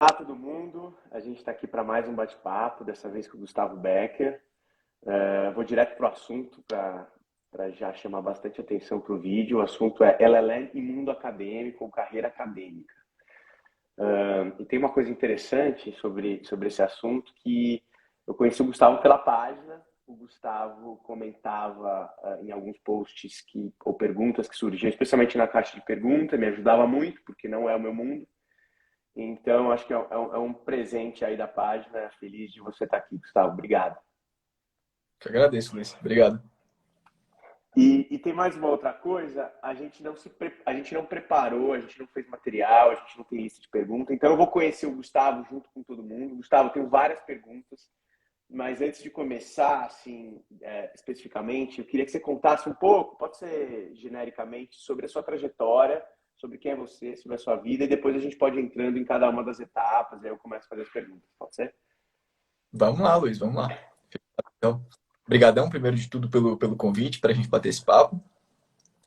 Olá, todo mundo. A gente está aqui para mais um bate-papo, dessa vez com o Gustavo Becker. Vou direto para o assunto para já chamar bastante atenção para o vídeo. O assunto é LLM e mundo acadêmico ou carreira acadêmica. E tem uma coisa interessante sobre esse assunto, que eu conheci o Gustavo pela página. O Gustavo comentava em alguns posts ou perguntas que surgiam, especialmente na caixa de pergunta, me ajudava muito, porque não é o meu mundo. Então, acho que é um presente aí da página. Feliz de você estar aqui, Gustavo. Obrigado. Que agradeço, Luiz. Obrigado. E tem mais uma outra coisa, a gente não preparou, a gente não fez material, a gente não tem lista de perguntas, então eu vou conhecer o Gustavo junto com todo mundo. Gustavo, eu tenho várias perguntas, mas antes de começar, assim, especificamente, eu queria que você contasse um pouco, pode ser genericamente, sobre a sua trajetória, sobre quem é você, sobre a sua vida, e depois a gente pode ir entrando em cada uma das etapas, e aí eu começo a fazer as perguntas, pode ser? Vamos lá, Luiz, vamos lá. Então, brigadão, primeiro de tudo, pelo convite para a gente bater esse papo.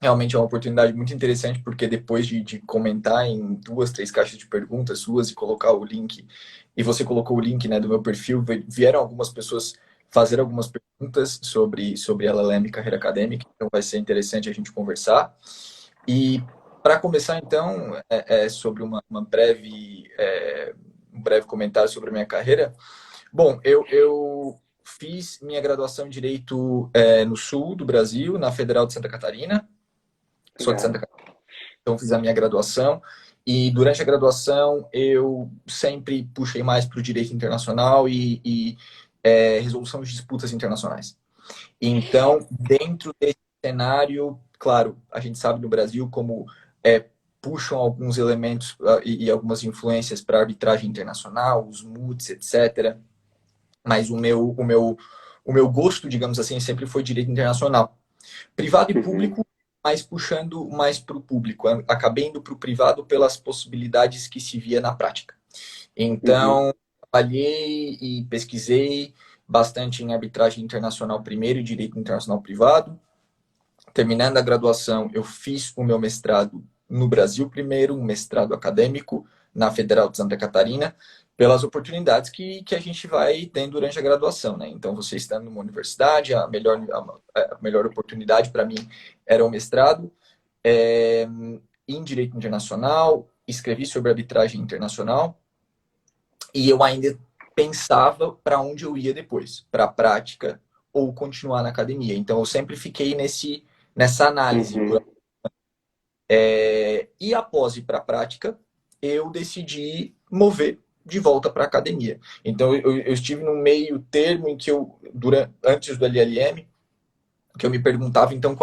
Realmente é uma oportunidade muito interessante, porque depois de comentar em 2, 3 caixas de perguntas suas e colocar o link, e você colocou o link, né, do meu perfil, vieram algumas pessoas fazer algumas perguntas sobre LLM e carreira acadêmica, então vai ser interessante a gente conversar. E para começar, então, sobre um breve comentário sobre a minha carreira. Bom, eu fiz minha graduação em Direito no sul do Brasil, na Federal de Santa Catarina. Sou de Santa Legal. Catarina, então fiz a minha graduação. E durante a graduação eu sempre puxei mais para o direito internacional e resolução de disputas internacionais. Então, dentro desse cenário, claro, a gente sabe no Brasil como puxam alguns elementos e algumas influências para a arbitragem internacional, os MUTs, etc. Mas o meu gosto, digamos assim, sempre foi direito internacional. Privado e Uhum, público, mas puxando mais para o público. Acabei indo para o privado pelas possibilidades que se via na prática. uhum, Então, trabalhei e pesquisei bastante em arbitragem internacional primeiro e direito internacional privado. Terminando a graduação, eu fiz o meu mestrado no Brasil primeiro, um mestrado acadêmico na Federal de Santa Catarina, pelas oportunidades que a gente vai tendo durante a graduação, né? Então, você estando numa universidade, a melhor oportunidade para mim era o mestrado é, em Direito Internacional, escrevi sobre arbitragem internacional, e eu ainda pensava para onde eu ia depois, para a prática ou continuar na academia. Então, eu sempre fiquei nessa análise. uhum. E após ir para a prática, eu decidi mover de volta para a academia. Então, eu estive no meio termo em que antes do LLM, que eu me perguntava, então,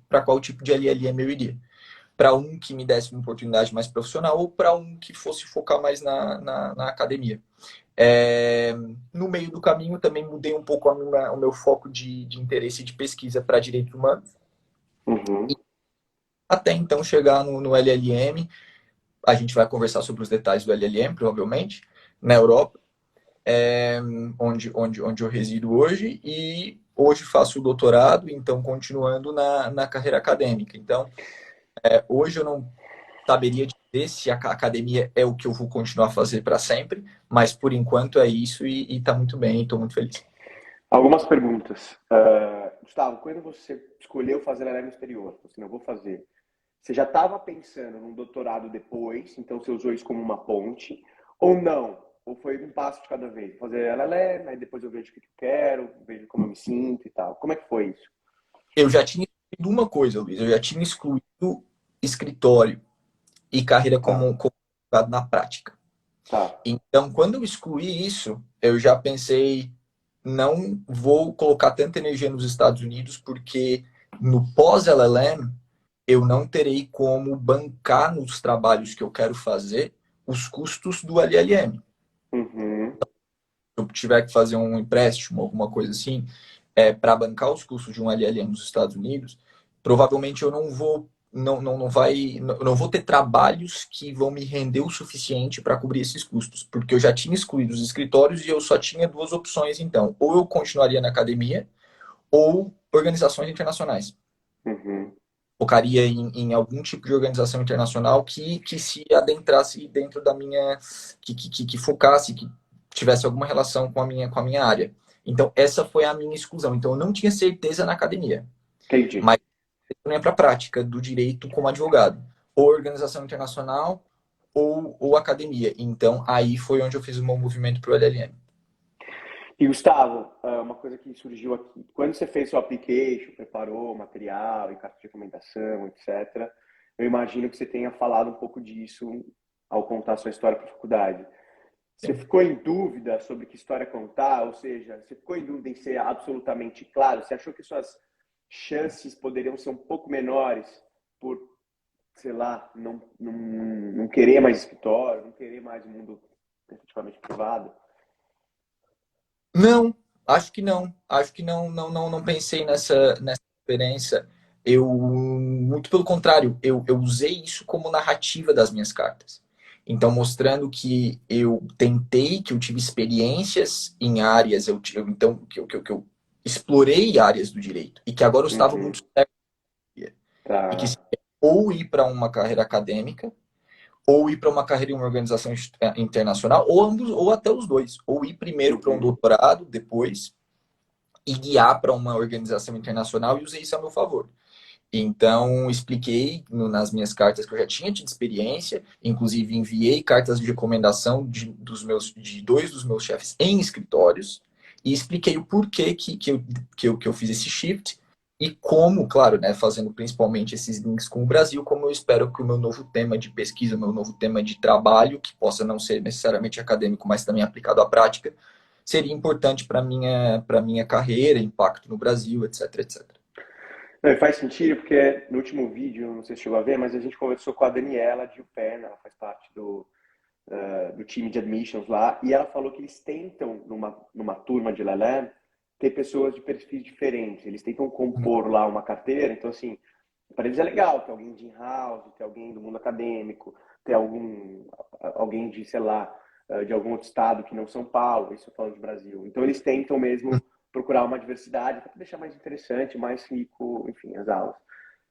para qual tipo de LLM eu iria. Para um que me desse uma oportunidade mais profissional ou para um que fosse focar mais na academia. No meio do caminho, também mudei um pouco o meu foco de interesse de pesquisa para direitos humanos, Uhum. até então chegar no LLM. A gente vai conversar sobre os detalhes do LLM, provavelmente, na Europa, onde eu resido hoje, e hoje faço o doutorado, então continuando na carreira acadêmica. Então, hoje eu não saberia dizer se a academia é o que eu vou continuar a fazer para sempre, mas por enquanto é isso e está muito bem, estou muito feliz. Algumas perguntas. Gustavo, quando você escolheu fazer LLM no exterior, você não vou fazer. Você já estava pensando num doutorado depois, então você usou isso como uma ponte, ou não? Ou foi um passo de cada vez? Fazer LLM, aí depois eu vejo o que eu quero, vejo como eu me sinto e tal. Como é que foi isso? Eu já tinha excluído uma coisa, Luiz, eu já tinha excluído escritório e carreira Tá, como advogado na prática. tá. Então, quando eu excluí isso, eu já pensei, não vou colocar tanta energia nos Estados Unidos, porque no pós-LLM eu não terei como bancar nos trabalhos que eu quero fazer os custos do LLM. Uhum. Se eu tiver que fazer um empréstimo, alguma coisa assim, para bancar os custos de um LLM nos Estados Unidos, provavelmente eu não vou não vou ter trabalhos que vão me render o suficiente para cobrir esses custos, porque eu já tinha excluído os escritórios e eu só tinha duas opções, então, ou eu continuaria na academia ou organizações internacionais. Uhum. focaria em algum tipo de organização internacional que se adentrasse dentro da minha, que focasse, que tivesse alguma relação com a minha área. Então, essa foi a minha exclusão. Então, eu não tinha certeza na academia, Entendi. mas eu ia para a prática do direito como advogado, ou organização internacional, ou academia. Então, aí foi onde eu fiz o meu movimento para o LLM. E Gustavo, uma coisa que surgiu aqui, quando você fez seu application, preparou material e carta de recomendação, etc., eu imagino que você tenha falado um pouco disso ao contar sua história para a faculdade. Você Sim. ficou em dúvida sobre que história contar? Ou seja, você ficou em dúvida em ser absolutamente claro? Você achou que suas chances poderiam ser um pouco menores por, sei lá, não querer mais escritório, não querer mais o mundo efetivamente privado? Não, acho que não. Acho que não pensei nessa diferença. Muito pelo contrário, eu usei isso como narrativa das minhas cartas. Então, mostrando que eu tentei, que eu tive experiências em áreas, então, que eu explorei áreas do direito e que agora eu estava Uhum, muito certo. E que tá. seria ou ir para uma carreira acadêmica, ou ir para uma carreira em uma organização internacional, ou ambos, ou até os dois. Ou ir primeiro para um Uhum. doutorado, depois, e guiar para uma organização internacional, e usei isso a meu favor. Então, expliquei nas minhas cartas que eu já tinha tido experiência, inclusive enviei cartas de recomendação de dois dos meus chefes em escritórios, e expliquei o porquê que eu fiz esse shift, e como, claro, né, fazendo principalmente esses links com o Brasil, como eu espero que o meu novo tema de pesquisa, o meu novo tema de trabalho, que possa não ser necessariamente acadêmico, mas também aplicado à prática, seria importante para minha carreira, impacto no Brasil, etc, etc. Não, e faz sentido porque no último vídeo, não sei se chegou a ver, mas a gente conversou com a Daniela Gilpena, ela faz parte do time de admissions lá, e ela falou que eles tentam, numa turma de LLM, ter pessoas de perfis diferentes. Eles tentam compor lá uma carteira, então, assim, para eles é legal ter alguém de in-house, ter alguém do mundo acadêmico, ter alguém de, sei lá, de algum outro estado que não São Paulo, isso eu falo de Brasil. Então, eles tentam mesmo procurar uma diversidade para deixar mais interessante, mais rico, enfim, as aulas.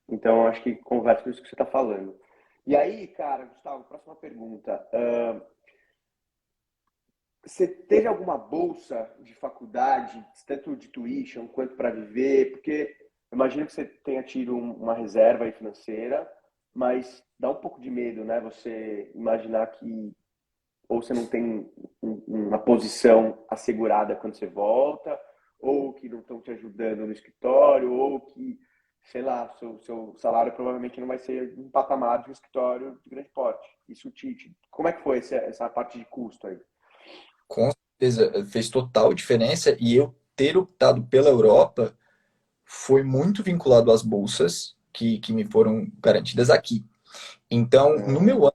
Então, eu acho que conversa com isso que você está falando. E aí, cara, Gustavo, próxima pergunta. Você teve alguma bolsa de faculdade, tanto de tuition quanto para viver? Porque eu imagino que você tenha tido uma reserva aí financeira, mas dá um pouco de medo, né? Você imaginar que ou você não tem uma posição assegurada quando você volta, ou que não estão te ajudando no escritório, ou que, sei lá, seu salário provavelmente não vai ser um patamar de um escritório de grande porte. Isso como é que foi essa parte de custo aí? Com certeza, fez total diferença e eu ter optado pela Europa foi muito vinculado às bolsas que me foram garantidas aqui. Então, no Ah, meu ano,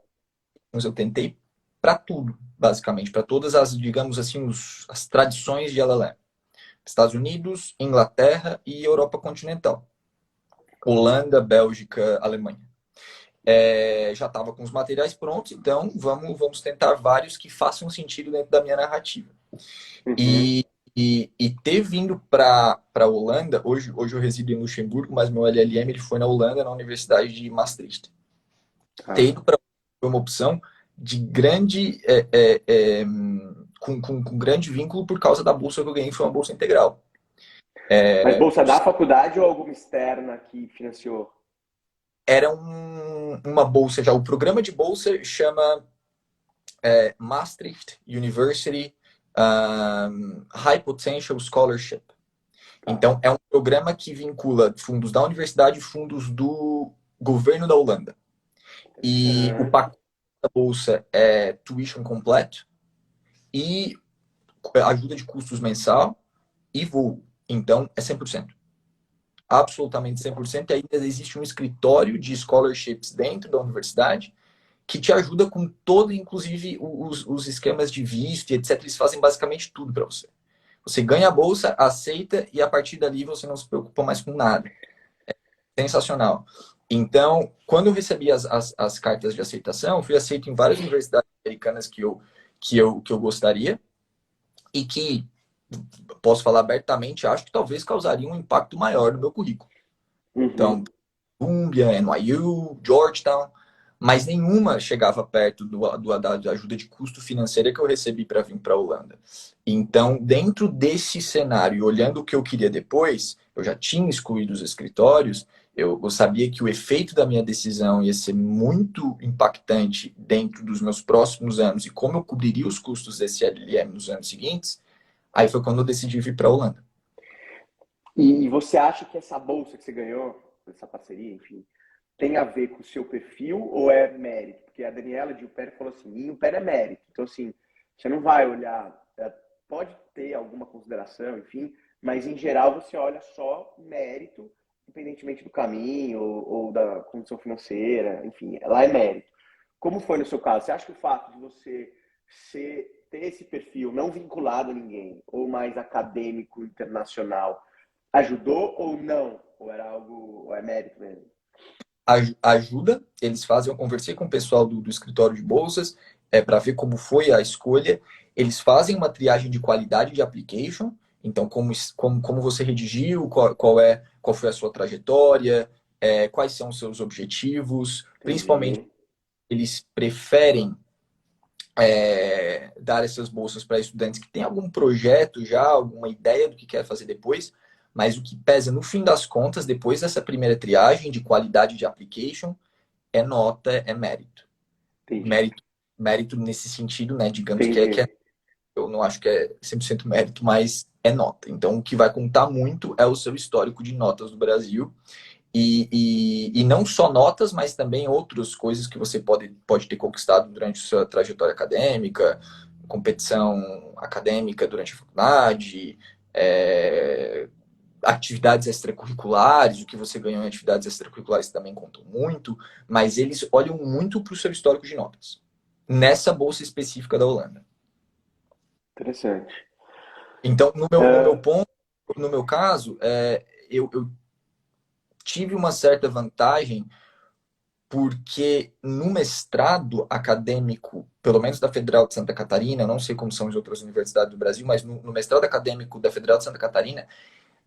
eu tentei para tudo, basicamente, para todas as, digamos assim, as tradições de LLM. Estados Unidos, Inglaterra e Europa continental. Holanda, Bélgica, Alemanha. Já estava com os materiais prontos, então vamos tentar vários que façam sentido dentro da minha narrativa. uhum. E ter vindo para a Holanda, hoje eu resido em Luxemburgo, mas meu LLM ele foi na Holanda, na Universidade de Maastricht. Ter Ah. ido para foi uma opção de grande, com grande vínculo por causa da bolsa que eu ganhei, foi uma bolsa integral. Mas bolsa da faculdade ou alguma externa que financiou? Era uma bolsa já, o programa de bolsa chama Maastricht University High Potential Scholarship. Tá. Então, é um programa que vincula fundos da universidade e fundos do governo da Holanda. E o Interessante. pacote da bolsa é tuition completo e ajuda de custos mensal e voo. Então, é 100%. Absolutamente 100%. E ainda existe um escritório de scholarships dentro da universidade que te ajuda com todo, inclusive, os esquemas de visto e etc. Eles fazem basicamente tudo para você. Você ganha a bolsa, aceita e a partir dali você não se preocupa mais com nada. Sensacional. Então, quando eu recebi as cartas de aceitação, eu fui aceito em várias universidades americanas que eu gostaria e que, posso falar abertamente, acho que talvez causaria um impacto maior no meu currículo. Então, Uhum. Columbia, NYU, Georgetown, mas nenhuma chegava perto da ajuda de custo financeira que eu recebi para vir para a Holanda. Então, dentro desse cenário, olhando o que eu queria depois, eu já tinha excluído os escritórios, eu sabia que o efeito da minha decisão ia ser muito impactante dentro dos meus próximos anos e como eu cobriria os custos desse LLM nos anos seguintes. Aí foi quando eu decidi vir para a Holanda. E você acha que essa bolsa que você ganhou, essa parceria, enfim, tem a ver com o seu perfil ou é mérito? Porque a Daniela de Upper falou assim, em Upper é mérito. Então, assim, você não vai olhar, pode ter alguma consideração, enfim, mas em geral você olha só mérito, independentemente do caminho ou da condição financeira, enfim, lá é mérito. Como foi no seu caso? Você acha que o fato de você ter esse perfil não vinculado a ninguém, ou mais acadêmico, internacional, ajudou ou não? Ou era algo, ou é mérito mesmo? Ajuda, eles fazem, eu conversei com o pessoal do escritório de bolsas para ver como foi a escolha. Eles fazem uma triagem de qualidade de application, então como você redigiu, qual foi a sua trajetória, quais são os seus objetivos, principalmente Entendi. eles preferem dar essas bolsas para estudantes que têm algum projeto já, alguma ideia do que quer fazer depois, mas o que pesa no fim das contas, depois dessa primeira triagem de qualidade de application, é nota, é mérito. Entendi. Mérito nesse sentido, né? Digamos que Entendi. eu não acho que é 100% mérito, mas é nota. Então, o que vai contar muito é o seu histórico de notas do Brasil. E não só notas, mas também outras coisas que você pode ter conquistado durante sua trajetória acadêmica, competição acadêmica durante a faculdade, é, atividades extracurriculares, o que você ganhou em atividades extracurriculares também contam muito, mas eles olham muito para o seu histórico de notas, nessa bolsa específica da Holanda. Interessante. Então, no meu Uh, ponto, no meu caso, eu tive uma certa vantagem porque no mestrado acadêmico, pelo menos da Federal de Santa Catarina, eu não sei como são as outras universidades do Brasil, mas no mestrado acadêmico da Federal de Santa Catarina,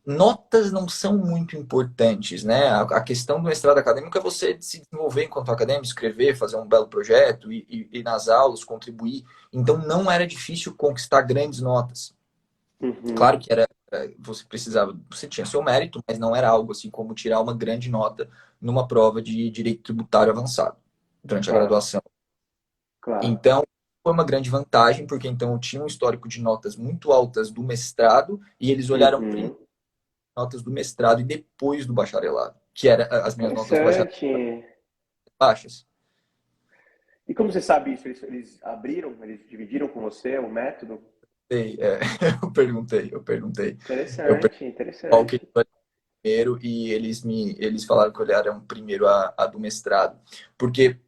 notas não são muito importantes, né? A questão do mestrado acadêmico é você se desenvolver enquanto acadêmico, escrever, fazer um belo projeto, ir nas aulas, contribuir. Então não era difícil conquistar grandes notas. uhum, Claro que era, você tinha seu mérito, mas não era algo assim como tirar uma grande nota numa prova de direito tributário avançado durante a claro, graduação. claro. Então, foi uma grande vantagem, porque então eu tinha um histórico de notas muito altas do mestrado e eles olharam primeiro Uhum. notas do mestrado e depois do bacharelado, que eram as minhas notas do bacharelado Interessante. baixas. E como você sabe isso? Eles abriram, eles dividiram com você o método? Eu perguntei Interessante, qual que interessante. foi primeiro e eles falaram que olharam primeiro a do mestrado. Porque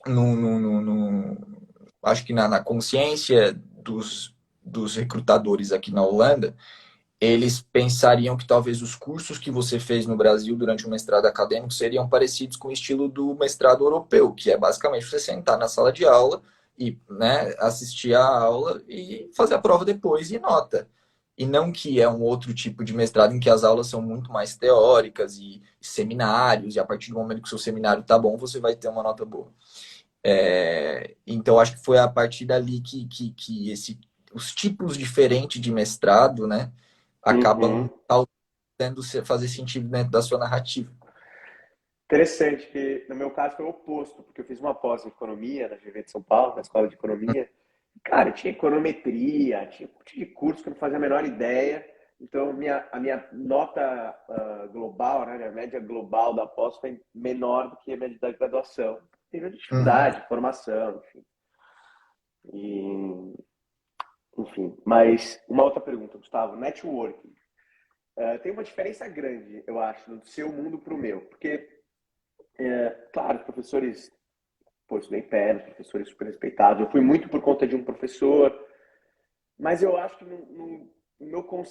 no, no, no, no- acho que na consciência dos recrutadores aqui na Holanda, eles pensariam que talvez os cursos que você fez no Brasil durante o mestrado acadêmico seriam parecidos com o estilo do mestrado europeu, que é basicamente você sentar na sala de aula e, né, assistir a aula e fazer a prova depois e nota. E não que é um outro tipo de mestrado em que as aulas são muito mais teóricas e seminários, e a partir do momento que o seu seminário tá bom, você vai ter uma nota boa. Então, acho que foi a partir dali que os tipos diferentes de mestrado, né, acabam Uhum. podendo fazer sentido dentro da sua narrativa. Interessante, que no meu caso foi o oposto, porque eu fiz uma pós em economia na FGV de São Paulo, na escola de economia. Cara, tinha econometria, tinha um monte de curso que eu não fazia a menor ideia. Então, a minha nota global, né, a média global da pós foi menor do que a média da graduação. Teve Uhum. dificuldade, formação, enfim. E, enfim. Mas uma outra pergunta, Gustavo. Networking. Tem uma diferença grande, eu acho, do seu mundo para o meu. Porque, claro, os professores, pô, eu estudei perto, professores super respeitados. Eu fui muito por conta de um professor. Mas eu acho que no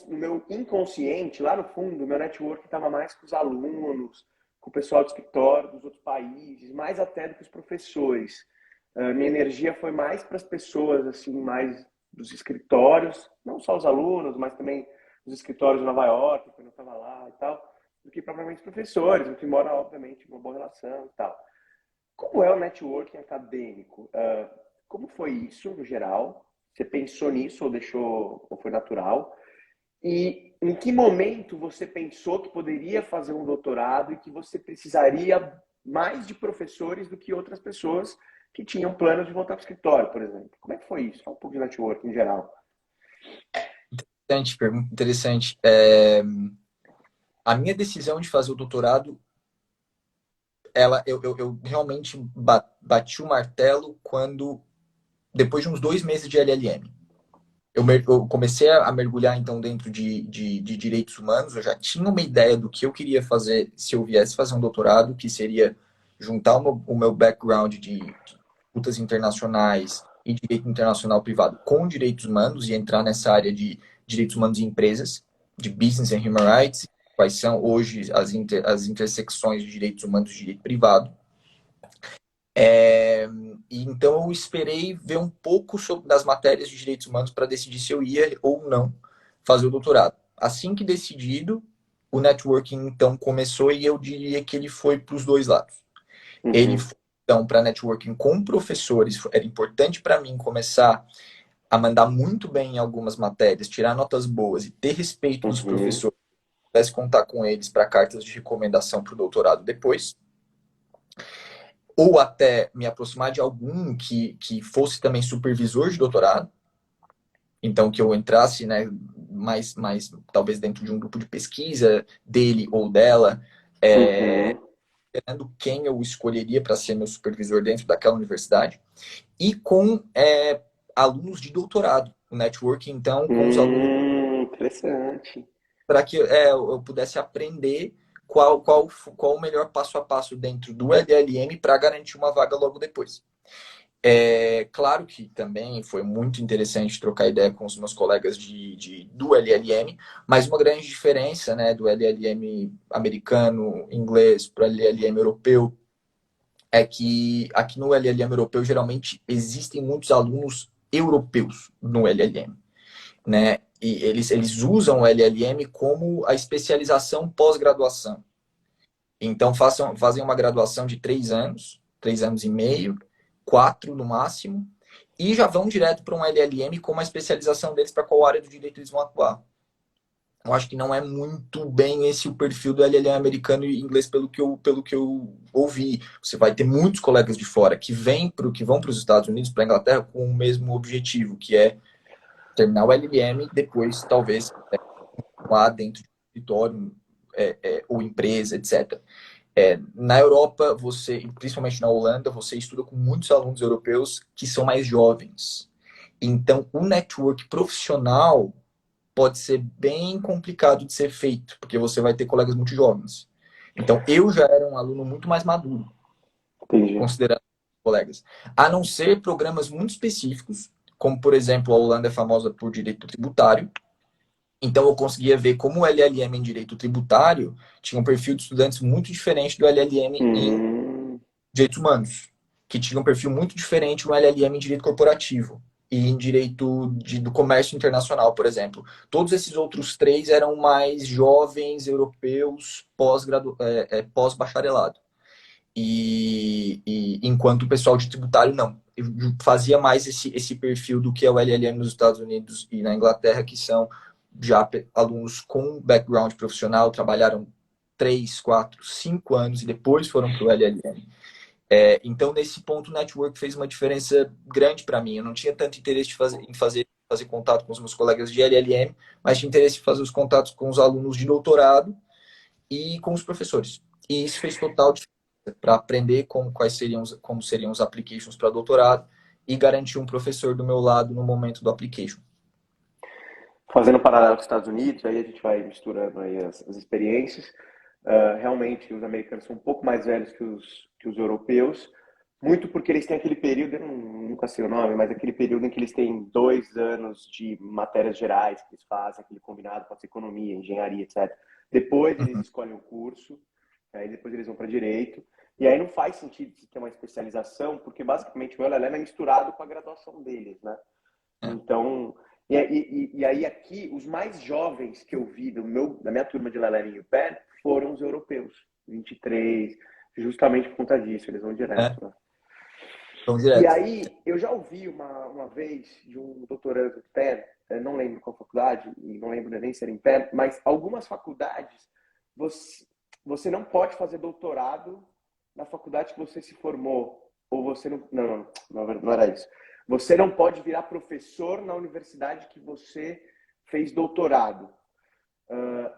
meu inconsciente, lá no fundo, o meu network estava mais com os alunos, com o pessoal do escritório dos outros países, mais até do que os professores. Minha energia foi mais para as pessoas, assim, mais dos escritórios, não só os alunos, mas também os escritórios de Nova York, quando eu estava lá e tal. do que propriamente os professores, o que mora, obviamente, uma boa relação e tal. Como é o networking acadêmico? Como foi isso, no geral? Você pensou nisso ou deixou, ou foi natural? E em que momento você pensou que poderia fazer um doutorado e que você precisaria mais de professores do que outras pessoas que tinham planos de voltar para o escritório, por exemplo? Como é que foi isso? Fala um pouco de networking em geral. Interessante, pergunta interessante. A minha decisão de fazer o doutorado, eu realmente bati o martelo quando, depois de uns 2 meses de LLM. Eu comecei a mergulhar, então, dentro de direitos humanos. Eu já tinha uma ideia do que eu queria fazer se eu viesse fazer um doutorado, que seria juntar o meu background de lutas internacionais e direito internacional privado com direitos humanos e entrar nessa área de direitos humanos e empresas, de business and human rights, quais são hoje as intersecções de direitos humanos e direito privado. E então eu esperei ver um pouco das matérias de direitos humanos para decidir se eu ia ou não fazer o doutorado. Assim que decidido, o networking então começou e eu diria que ele foi para os dois lados. Ele Uhum, foi então para networking com professores. Era importante para mim começar a mandar muito bem em algumas matérias, tirar notas boas e ter respeito dos uhum, professores, pudesse contar com eles para cartas de recomendação para o doutorado depois, ou até me aproximar de algum que fosse também supervisor de doutorado, então que eu entrasse, né, mais talvez dentro de um grupo de pesquisa dele ou dela, uhum. vendo quem eu escolheria para ser meu supervisor dentro daquela universidade, e com alunos de doutorado, o networking, então, com os alunos, Interessante. para que eu pudesse aprender qual o melhor passo a passo dentro do LLM para garantir uma vaga logo depois. Claro que também foi muito interessante trocar ideia com os meus colegas do LLM, mas uma grande diferença, né, do LLM americano, inglês, para o LLM europeu é que aqui no LLM europeu geralmente existem muitos alunos europeus no LLM, né? E eles usam o LLM como a especialização pós-graduação. Então fazem uma graduação de 3 anos, 3 anos e meio, 4 no máximo, e já vão direto para um LLM com uma especialização deles para qual área do direito eles vão atuar. Eu acho que não é muito bem esse o perfil do LLM americano e inglês pelo que eu ouvi. Você vai ter muitos colegas de fora que vão para os Estados Unidos, para a Inglaterra, com o mesmo objetivo, que é terminar o LLM e depois, talvez, lá dentro do escritório ou empresa, etc. Na Europa, principalmente na Holanda, você estuda com muitos alunos europeus que são mais jovens. Então, o network profissional pode ser bem complicado de ser feito, porque você vai ter colegas muito jovens. Então, eu já era um aluno muito mais maduro, Entendi. considerando colegas. A não ser programas muito específicos, como, por exemplo, a Holanda é famosa por direito tributário. Então, eu conseguia ver como o LLM em direito tributário tinha um perfil de estudantes muito diferente do LLM em Hum, direitos humanos, que tinha um perfil muito diferente no LLM em direito corporativo e em direito do comércio internacional, por exemplo. Todos esses outros três eram mais jovens europeus pós-bacharelado. Enquanto o pessoal de tributário não. Fazia mais esse perfil do que é o LLM nos Estados Unidos e na Inglaterra, que são já alunos com background profissional, trabalharam 3, 4, 5 anos e depois foram para o LLM. Então, nesse ponto, o network fez uma diferença grande para mim. Eu não tinha tanto interesse em fazer contato com os meus colegas de LLM, mas tinha interesse em fazer os contatos com os alunos de doutorado e com os professores. E isso fez total diferença para aprender como seriam os applications para doutorado e garantir um professor do meu lado no momento do application. fazendo paralelo com os Estados Unidos, aí a gente vai misturando aí as experiências. Realmente, os americanos são um pouco mais velhos que os europeus, muito porque eles têm aquele período, eu nunca sei o nome, mas aquele período em que eles têm 2 anos de matérias gerais que eles fazem, aquele combinado, pode ser economia, engenharia, etc. Depois eles Uhum. escolhem o curso, aí depois eles vão para direito, e aí não faz sentido ter uma especialização, porque basicamente o LLM é misturado com a graduação deles, né? É. Então, e aí aqui, os mais jovens que eu vi da minha turma de LLM em UPenn, foram os europeus, 23, justamente por conta disso, eles vão É, direto, né? vamos E direto. aí, eu já ouvi uma vez de um doutorando em pé, não lembro qual faculdade, e não lembro nem se era em pé, mas algumas faculdades, você, você não pode fazer doutorado na faculdade que você se formou, ou você não, não era isso. Você não pode virar professor na universidade que você fez doutorado.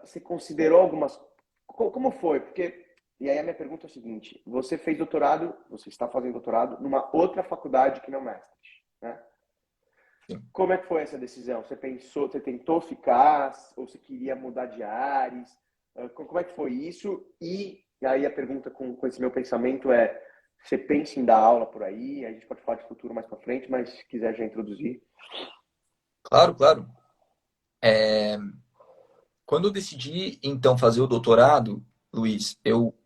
Você considerou algumas. Como foi? Porque. E aí a minha pergunta é a seguinte: você fez doutorado, você está fazendo doutorado numa outra faculdade que não Maastricht, né? Sim. Como é que foi essa decisão? Você pensou, você tentou ficar, ou você queria mudar de ares? Como é que foi isso? E aí a pergunta com esse meu pensamento é: você pensa em dar aula por aí? A gente pode falar de futuro mais para frente, mas se quiser já introduzir. Claro, claro. É, quando eu decidi, então, fazer o doutorado, Luiz, eu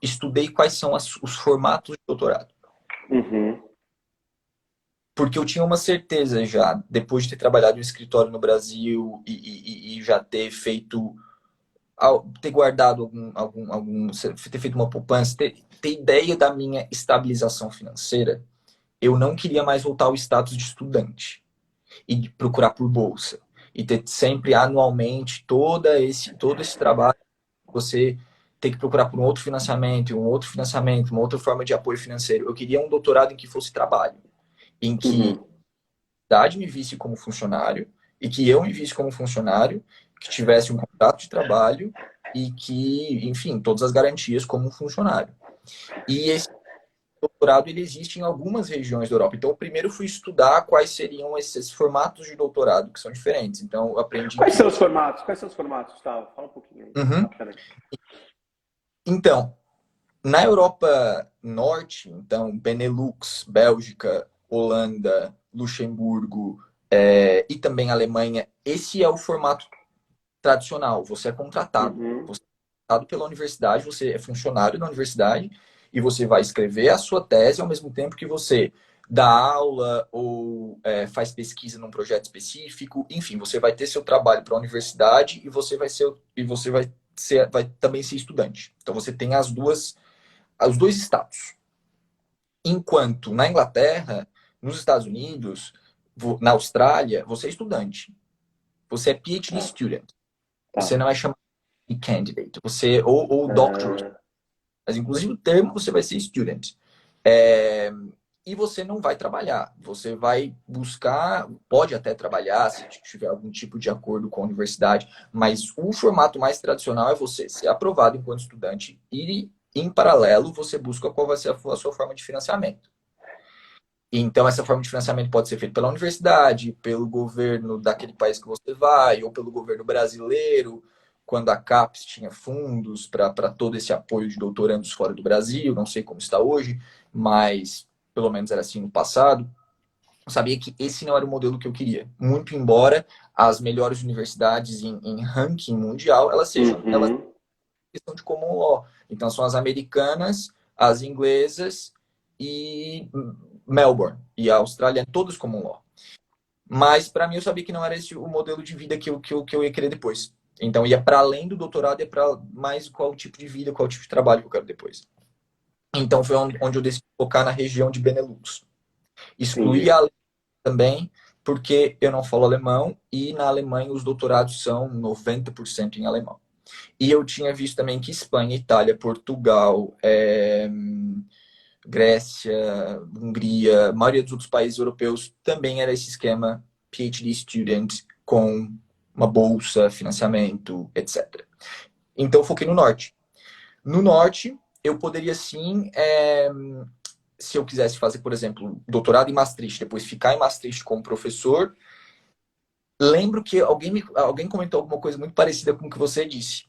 estudei quais são os formatos de doutorado. Uhum, Porque eu tinha uma certeza já, depois de ter trabalhado em escritório no Brasil e já ter feito, ter guardado ter feito uma poupança, ter ideia da minha estabilização financeira, eu não queria mais voltar ao status de estudante e procurar por bolsa. E ter sempre anualmente todo esse trabalho, você ter que procurar por um outro financiamento, uma outra forma de apoio financeiro. Eu queria um doutorado em que fosse trabalho, em que uhum. a cidade me visse como funcionário e que eu me visse como funcionário, que tivesse um contrato de trabalho e que, enfim, todas as garantias como um funcionário. E esse doutorado ele existe em algumas regiões da Europa. Então, eu primeiro fui estudar quais seriam esses formatos de doutorado que são diferentes. Então, eu aprendi Quais que. são os formatos? Quais são os formatos, Gustavo? Fala um pouquinho aí, Uhum. rapidamente. Então, na Europa Norte, então, Benelux, Bélgica, Holanda, Luxemburgo, e também Alemanha, esse é o formato tradicional. Você é contratado. Uhum, Você é contratado pela universidade, você é funcionário da universidade e você vai escrever a sua tese ao mesmo tempo que você dá aula ou faz pesquisa num projeto específico. Enfim, você vai ter seu trabalho para a universidade e você vai também ser estudante. Então você tem os dois status. Enquanto na Inglaterra, nos Estados Unidos, na Austrália, você é estudante. Você é PhD tá, student. Você tá. não é chamado de candidate. Você, ou doctor. Ah, Mas, inclusive, o termo você vai ser student. É, e você não vai trabalhar. Você vai buscar, pode até trabalhar se tiver algum tipo de acordo com a universidade, mas o formato mais tradicional é você ser aprovado enquanto estudante e, em paralelo, você busca qual vai ser a sua forma de financiamento. Então, essa forma de financiamento pode ser feita pela universidade, pelo governo daquele país que você vai, ou pelo governo brasileiro, quando a CAPES tinha fundos para todo esse apoio de doutorandos fora do Brasil, não sei como está hoje, mas pelo menos era assim no passado. Eu sabia que esse não era o modelo que eu queria. Muito embora as melhores universidades em ranking mundial, elas uhum, questão de common law. Então, são as americanas, as inglesas e Melbourne. E a Austrália, todos common law. Mas, para mim, eu sabia que não era esse o modelo de vida que eu ia querer depois. Então, ia para além do doutorado, ia para mais qual tipo de vida, qual tipo de trabalho que eu quero depois. Então, foi onde eu decidi focar na região de Benelux. Excluí a entendi. Alemanha também, porque eu não falo alemão e na Alemanha os doutorados são 90% em alemão. E eu tinha visto também que Espanha, Itália, Portugal, Grécia, Hungria, a maioria dos outros países europeus também era esse esquema PhD student com uma bolsa, financiamento, etc. Então eu foquei no norte. No norte, eu poderia sim, se eu quisesse fazer, por exemplo, doutorado em Maastricht, depois ficar em Maastricht como professor. Lembro que alguém comentou alguma coisa muito parecida com o que você disse,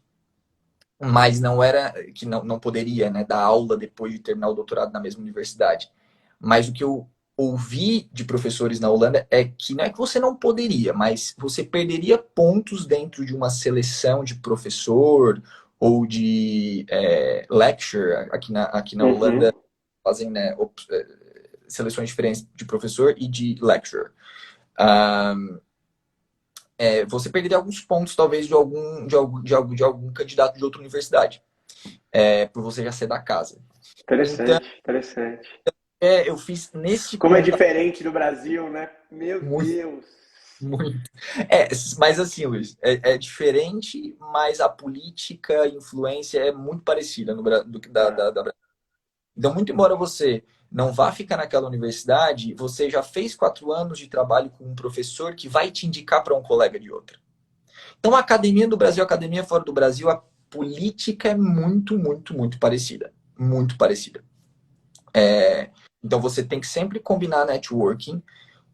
mas não era que não poderia, né, dar aula depois de terminar o doutorado na mesma universidade. Mas o que eu ouvi de professores na Holanda é que não é que você não poderia, mas você perderia pontos dentro de uma seleção de professor ou de lecture. Aqui na Holanda Uhum, fazem, né, seleções diferentes de professor e de lecture. Um, você perderia alguns pontos, talvez, de algum candidato de outra universidade, por você já ser da casa. Então, Interessante, interessante. eu fiz nesse Como é ponto diferente do Brasil, né? Meu muito, Deus. muito. Mas assim, Luiz, é diferente, mas a política e influência é muito parecida do que Ah, da. Então, muito embora você não vá ficar naquela universidade, você já fez 4 anos de trabalho com um professor que vai te indicar para um colega de outra. Então, a academia do Brasil, a academia fora do Brasil, a política é muito, muito, muito parecida. Muito parecida. Então, você tem que sempre combinar networking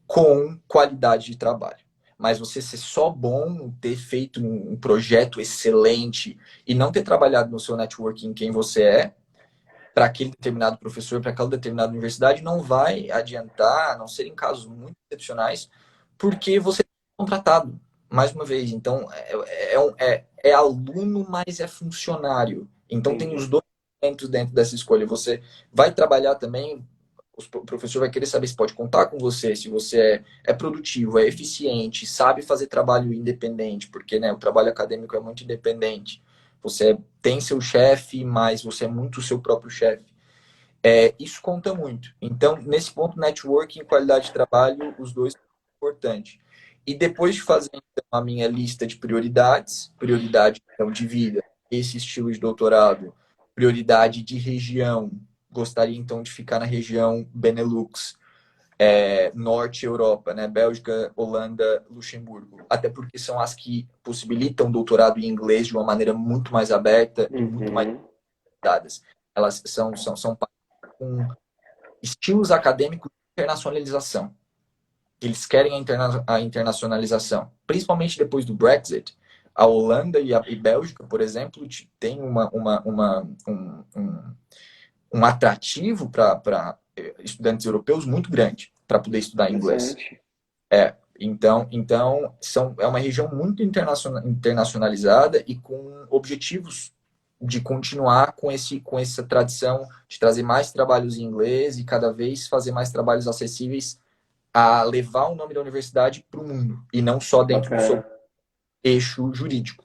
com qualidade de trabalho. Mas você ser só bom, ter feito um projeto excelente e não ter trabalhado no seu networking quem você é, para aquele determinado professor, para aquela determinada universidade, não vai adiantar, a não ser em casos muito excepcionais, porque você é contratado, mais uma vez. Então, é aluno, mas é funcionário. Então, tem os entendi. dois elementos dentro dessa escolha. Você vai trabalhar também, o professor vai querer saber se pode contar com você, se você é produtivo, é eficiente, sabe fazer trabalho independente, porque né, o trabalho acadêmico é muito independente. Você tem seu chefe, mas você é muito o seu próprio chefe. Isso conta muito. Então, nesse ponto, networking e qualidade de trabalho, os dois são importantes. E depois de fazer então, a minha lista de prioridades, prioridade então, de vida, esse estilo de doutorado, prioridade de região, gostaria então de ficar na região Benelux, Norte Europa, né? Bélgica, Holanda, Luxemburgo. Até porque são as que possibilitam doutorado em inglês de uma maneira muito mais aberta e muito mais Uhum. dadas. Elas são com estilos acadêmicos de internacionalização. Eles querem a internacionalização. Principalmente depois do Brexit, a Holanda e Bélgica, por exemplo, têm um atrativo para estudantes europeus muito grande para poder estudar inglês. Interessante. Então é uma região muito internacionalizada e com objetivos de continuar com essa tradição de trazer mais trabalhos em inglês e cada vez fazer mais trabalhos acessíveis a levar o nome da universidade para o mundo e não só dentro do seu Bacana. eixo jurídico.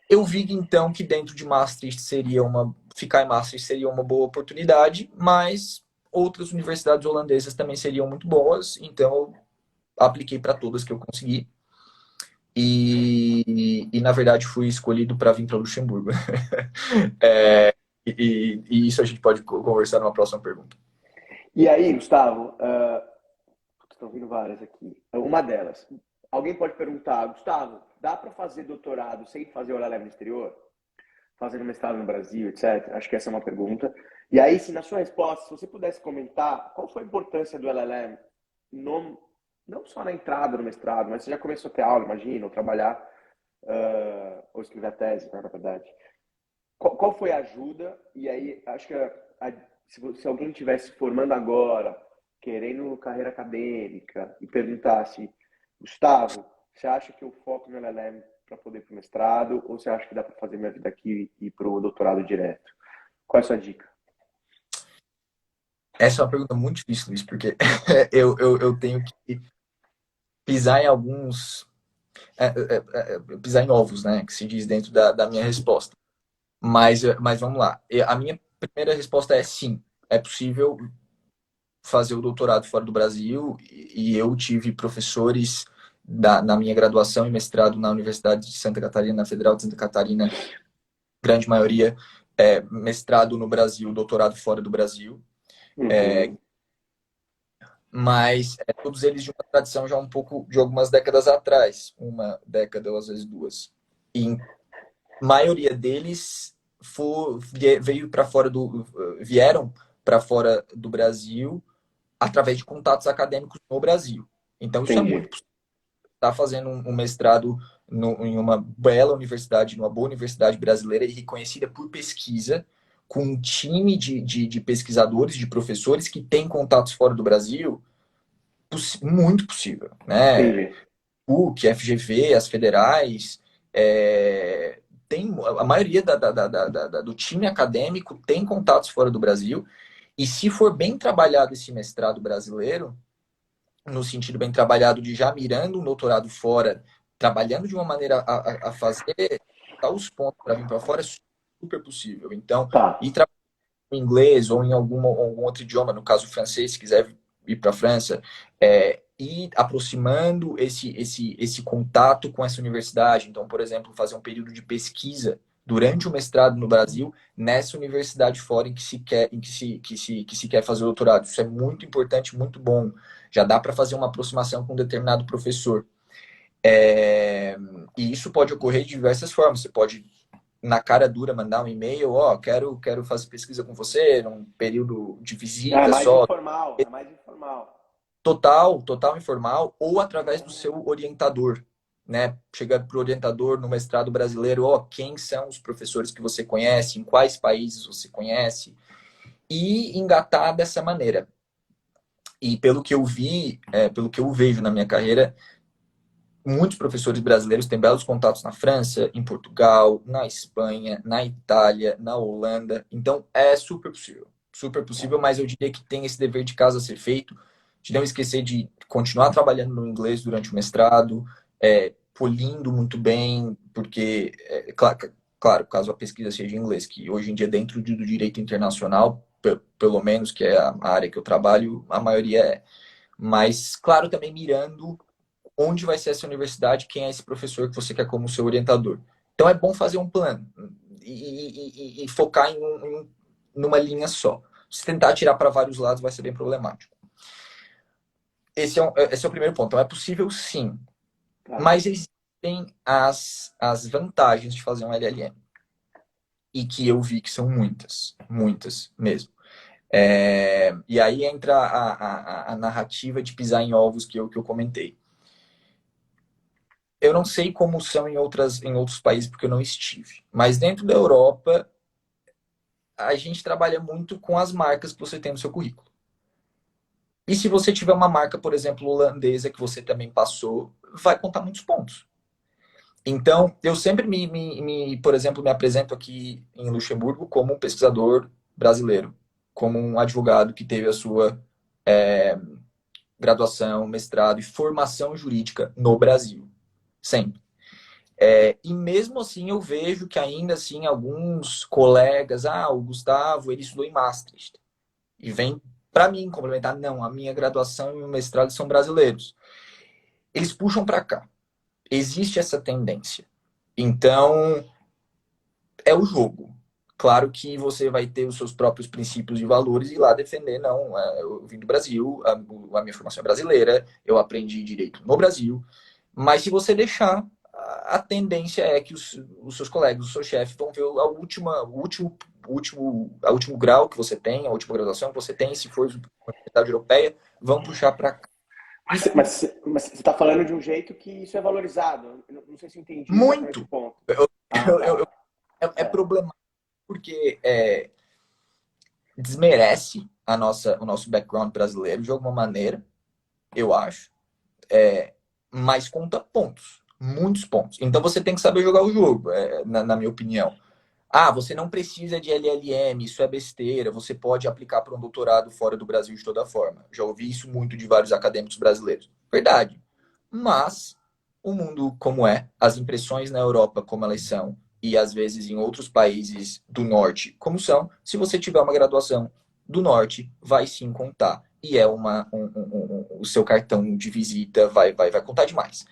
Eu vi então que dentro de Maastricht ficar em Maastricht seria uma boa oportunidade, mas outras universidades holandesas também seriam muito boas, então eu apliquei para todas que eu consegui. E na verdade, fui escolhido para vir para Luxemburgo. E isso a gente pode conversar numa próxima pergunta. E aí, Gustavo, estão vindo várias aqui. Uma delas, alguém pode perguntar, Gustavo, dá para fazer doutorado sem fazer o LLM no exterior? Fazendo mestrado no Brasil, etc. Acho que essa é uma pergunta. E aí, se na sua resposta, se você pudesse comentar qual foi a importância do LLM, não só na entrada no mestrado, mas você já começou a ter aula, imagina, ou trabalhar, ou escrever a tese, né, na verdade. Qual foi a ajuda? E aí, acho que se alguém estivesse formando agora, querendo carreira acadêmica, e perguntasse, Gustavo, você acha que eu foco no LLM para poder ir para o mestrado, ou você acha que dá para fazer minha vida aqui e ir para o doutorado direto? Qual é a sua dica? Essa é uma pergunta muito difícil, Luiz, porque eu tenho que pisar em alguns. Pisar em ovos, né? Que se diz dentro da minha resposta. Mas vamos lá. A minha primeira resposta é sim. É possível fazer o doutorado fora do Brasil e eu tive professores na minha graduação e mestrado na Universidade de Santa Catarina, na Federal de Santa Catarina, grande maioria, mestrado no Brasil, doutorado fora do Brasil, Uhum. mas todos eles de uma tradição já um pouco de algumas décadas atrás, uma década ou às vezes duas. E a maioria deles veio para fora vieram para fora do Brasil através de contatos acadêmicos no Brasil. Então, isso é muito Entendi. possível. Está fazendo um mestrado em uma bela universidade, numa boa universidade brasileira e reconhecida por pesquisa, com um time de pesquisadores, de professores que têm contatos fora do Brasil, muito possível. Né? Entendi. PUC, FGV, as federais, tem, a maioria do time acadêmico tem contatos fora do Brasil, e se for bem trabalhado esse mestrado brasileiro, no sentido bem trabalhado de já mirando um doutorado fora, trabalhando de uma maneira a fazer tá, os pontos para vir para fora, é super possível. Então, Tá. ir trabalhar em inglês ou em algum outro idioma, no caso francês, se quiser ir para a França, ir aproximando esse contato com essa universidade. Então, por exemplo, fazer um período de pesquisa durante o mestrado no Brasil, nessa universidade fora em que se quer, que se quer fazer o doutorado. Isso é muito importante, muito bom. Já dá para fazer uma aproximação com um determinado professor. E isso pode ocorrer de diversas formas. Você pode, na cara dura, mandar um e-mail, quero fazer pesquisa com você, num período de É visita mais só, informal, é mais informal. total informal, ou através do seu orientador, né? Chega para o orientador no mestrado brasileiro, quem são os professores que você conhece, em quais países você conhece, e engatar dessa maneira. E pelo que eu vi, pelo que eu vejo na minha carreira, muitos professores brasileiros têm belos contatos na França, em Portugal, na Espanha, na Itália, na Holanda. Então, é super possível, mas eu diria que tem esse dever de casa a ser feito, de não esquecer de continuar trabalhando no inglês durante o mestrado, polindo muito bem, porque, claro, caso a pesquisa seja em inglês, que hoje em dia, dentro do direito internacional, pelo menos, que é a área que eu trabalho, a maioria é. Mas, claro, também mirando onde vai ser essa universidade, quem é esse professor que você quer como seu orientador. Então é bom fazer um plano e focar numa linha só. Se tentar tirar para vários lados vai ser bem problemático. Esse é o primeiro ponto. Então é possível sim, Tá. mas existem as vantagens de fazer um LLM. E que eu vi que são muitas mesmo. E aí entra a narrativa de pisar em ovos que eu comentei. Eu não sei como são em outros países, porque eu não estive. Mas dentro da Europa, a gente trabalha muito com as marcas que você tem no seu currículo. E se você tiver uma marca, por exemplo, holandesa, que você também passou, vai contar muitos pontos. Então, eu sempre por exemplo, me apresento aqui em Luxemburgo como um pesquisador brasileiro, como um advogado que teve a sua graduação, mestrado e formação jurídica no Brasil. Sempre. E mesmo assim eu vejo que ainda assim alguns colegas, o Gustavo, ele estudou em Maastricht. E vem para mim complementar, não, a minha graduação e o meu mestrado são brasileiros. Eles puxam para cá. Existe essa tendência. Então, é o jogo. Claro que você vai ter os seus próprios princípios e valores e lá defender, não, eu vim do Brasil, a minha formação é brasileira, eu aprendi direito no Brasil, mas se você deixar, a tendência é que os seus colegas, o seu chefe, vão ver o último grau que você tem, a última graduação que você tem, se for uma universidade europeia, vão puxar para cá. Mas você está falando de um jeito que isso é valorizado. Eu não sei se eu entendi exatamente o Muito! ponto. Eu, Ah, eu, tá. eu, é É. problemático porque desmerece o nosso background brasileiro de alguma maneira, eu acho, mas conta pontos, muitos pontos. Então você tem que saber jogar o jogo, na minha opinião. Você não precisa de LLM, isso é besteira, você pode aplicar para um doutorado fora do Brasil de toda forma. Já ouvi isso muito de vários acadêmicos brasileiros. Verdade. Mas o mundo como é, as impressões na Europa como elas são, e às vezes em outros países do norte como são, se você tiver uma graduação do norte, vai sim contar. E o seu cartão de visita vai contar demais.